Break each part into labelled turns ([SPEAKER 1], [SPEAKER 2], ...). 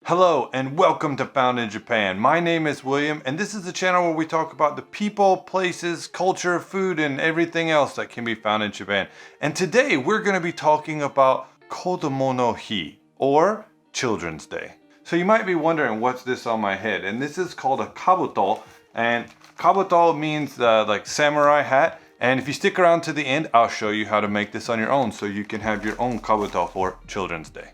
[SPEAKER 1] Hello and welcome to Found in Japan. My name is William and this is the channel where we talk about the people, places, culture, food, and everything else that can be found in Japan. And today we're going to be talking about Kodomo no Hi, or Children's Day. So you might be wondering what's this on my head, and this is called a Kabuto, and Kabuto means like samurai hat. And if you stick around to the end, I'll show you how to make this on your own so you can have your own Kabuto for Children's Day.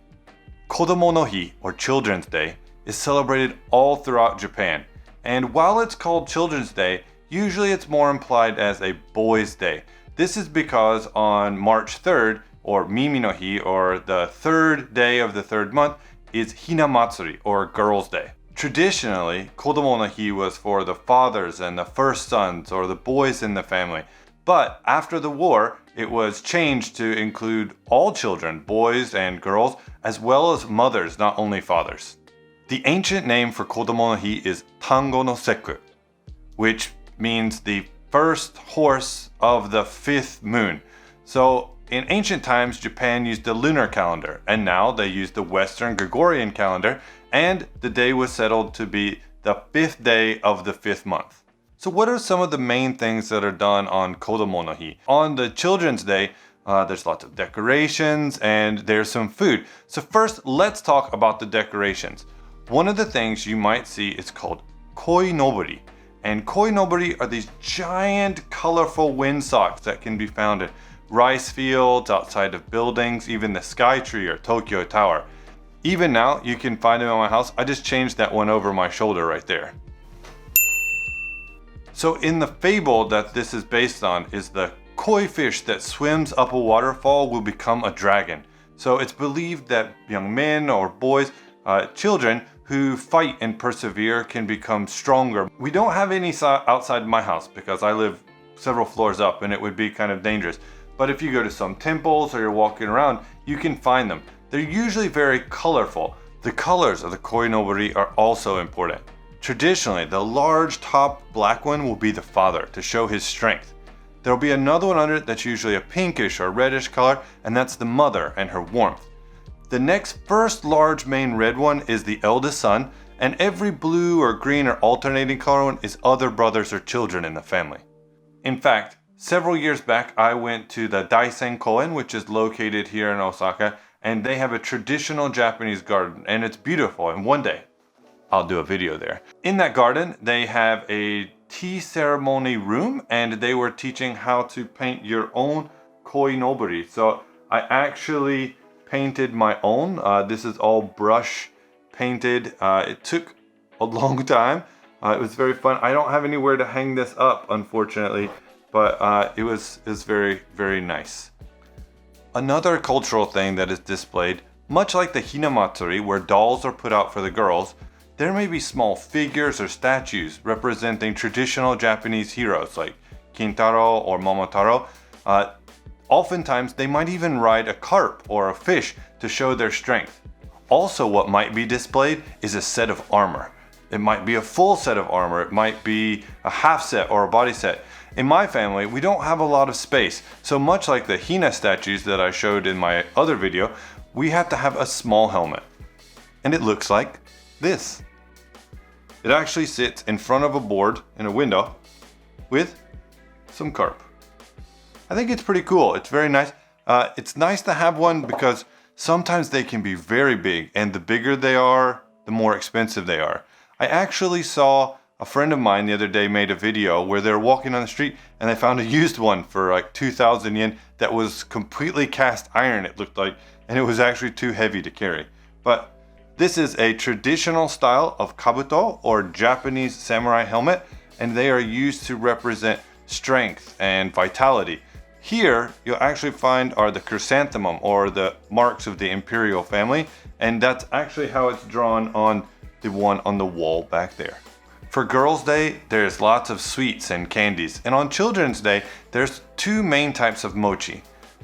[SPEAKER 1] Kodomo no Hi, or Children's Day, is celebrated all throughout Japan. And while it's called Children's Day, usually it's more implied as a boys' day. This is because on March 3rd, or Mimi no Hi, or the third day of the third month, is Hina Matsuri, or Girls' Day. Traditionally, Kodomo no Hi was for the fathers and the first sons, or the boys in the family. But after the war, it was changed to include all children, boys and girls, as well as mothers, not only fathers. The ancient name for Kodomo no Hi is Tango no Seku, which means the first horse of the fifth moon. So in ancient times, Japan used the lunar calendar, and now they use the Western Gregorian calendar, and the day was settled to be the fifth day of the fifth month. So what are some of the main things that are done on Kodomo no Hi? On the Children's Day, there's lots of decorations and there's some food. So first, let's talk about the decorations. One of the things you might see is called Koinobori. And Koinobori are these giant colorful windsocks that can be found in rice fields, outside of buildings, even the Sky Tree or Tokyo Tower. Even now, you can find them in my house. I just changed that one over my shoulder right there. So in the fable that this is based on is the koi fish that swims up a waterfall will become a dragon. So it's believed that young men or boys, children who fight and persevere can become stronger. We don't have any outside my house because I live several floors up and it would be kind of dangerous. But if you go to some temples or you're walking around, you can find them. They're usually very colorful. The colors of the koinobori are also important. Traditionally, the large top black one will be the father to show his strength. There will be another one under it that's usually a pinkish or reddish color, and that's the mother and her warmth. The next first large main red one is the eldest son, and every blue or green or alternating color one is other brothers or children in the family. In fact, several years back, I went to the Daisen Park, which is located here in Osaka, and they have a traditional Japanese garden, and it's beautiful. And one day, I'll do a video there. In that garden, they have a tea ceremony room, and they were teaching how to paint your own koinobori. So I actually painted my own. This is all brush painted. It took a long time. It was very fun. I don't have anywhere to hang this up, unfortunately, but it was very, very nice. Another cultural thing that is displayed, much like the Hinamatsuri, where dolls are put out for the girls, there may be small figures or statues representing traditional Japanese heroes like Kintaro or Momotaro. Oftentimes, they might even ride a carp or a fish to show their strength. Also, what might be displayed is a set of armor. It might be a full set of armor. It might be a half set or a body set. In my family, we don't have a lot of space. So much like the Hina statues that I showed in my other video, we have to have a small helmet. And it looks like this. It actually sits in front of a board in a window with some carp. I think it's pretty cool. It's very nice. It's nice to have one because sometimes they can be very big, and the bigger they are, the more expensive they are. I actually saw a friend of mine the other day made a video where they're walking on the street and they found a used one for like 2,000 yen that was completely cast iron, it looked like, and it was actually too heavy to carry. But this is a traditional style of Kabuto, or Japanese samurai helmet, and they are used to represent strength and vitality. Here, you'll actually find are the chrysanthemum, or the marks of the imperial family, and that's actually how it's drawn on the one on the wall back there. For Girls' Day, there's lots of sweets and candies, and on Children's Day, there's two main types of mochi.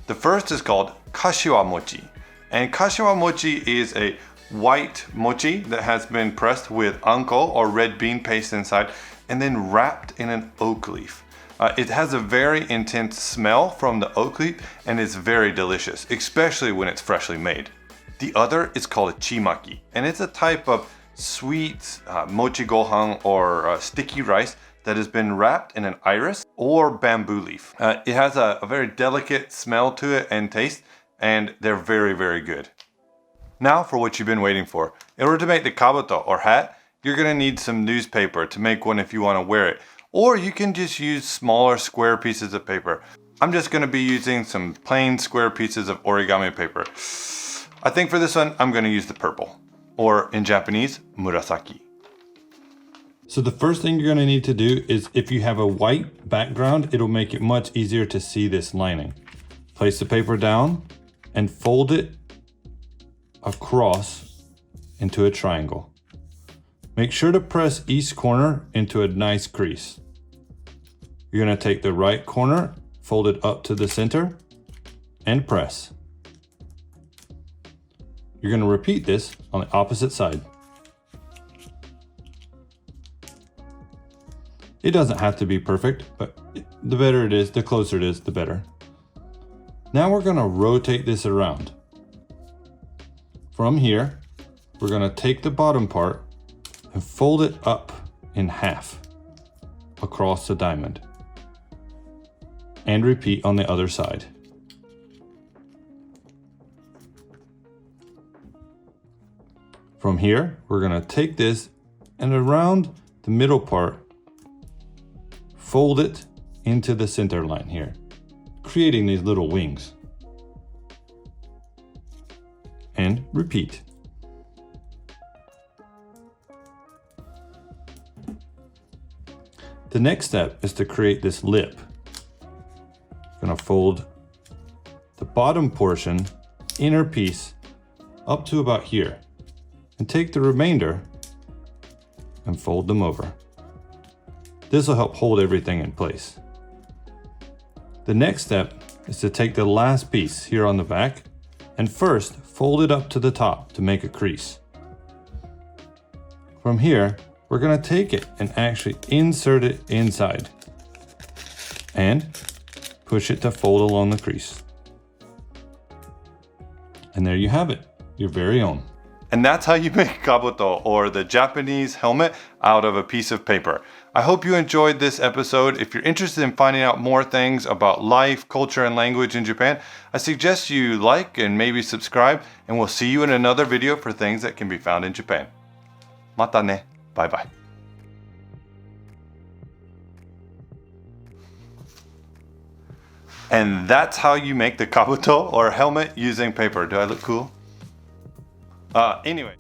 [SPEAKER 1] The first is called Kashiwa Mochi, and Kashiwa Mochi is a white mochi that has been pressed with anko or red bean paste inside and then wrapped in an oak leaf. It has a very intense smell from the oak leaf and is very delicious, especially when it's freshly made. The other is called a Chimaki, and it's a type of sweet mochi gohan or sticky rice that has been wrapped in an iris or bamboo leaf. It has a very delicate smell to it and taste, and they're very, very good. Now for what you've been waiting for. In order to make the kabuto or hat, you're gonna need some newspaper to make one if you wanna wear it. Or you can just use smaller square pieces of paper. I'm just gonna be using some plain square pieces of origami paper. I think for this one, I'm gonna use the purple, or in Japanese, murasaki. So the first thing you're gonna need to do is if you have a white background, it'll make it much easier to see this lining. Place the paper down and fold it across into a triangle. Make sure to press each corner into a nice crease. You're gonna take the right corner, fold it up to the center, and press. You're gonna repeat this on the opposite side. It doesn't have to be perfect, but the better it is, the closer it is, the better. Now we're gonna rotate this around. From here, we're gonna take the bottom part and fold it up in half across the diamond. And repeat on the other side. From here, we're gonna take this and around the middle part, fold it into the center line here, creating these little wings. And repeat. The next step is to create this lip. I'm gonna fold the bottom portion, inner piece, up to about here, and take the remainder and fold them over. This will help hold everything in place. The next step is to take the last piece here on the back and first fold it up to the top to make a crease. From here, we're gonna take it and actually insert it inside and push it to fold along the crease. And there you have it, your very own. And that's how you make kabuto, or the Japanese helmet, out of a piece of paper. I hope you enjoyed this episode. If you're interested in finding out more things about life, culture, and language in Japan, I suggest you like and maybe subscribe, and we'll see you in another video for things that can be found in Japan. Mata ne. Bye bye. And that's how you make the kabuto or helmet using paper. Do I look cool? Anyway.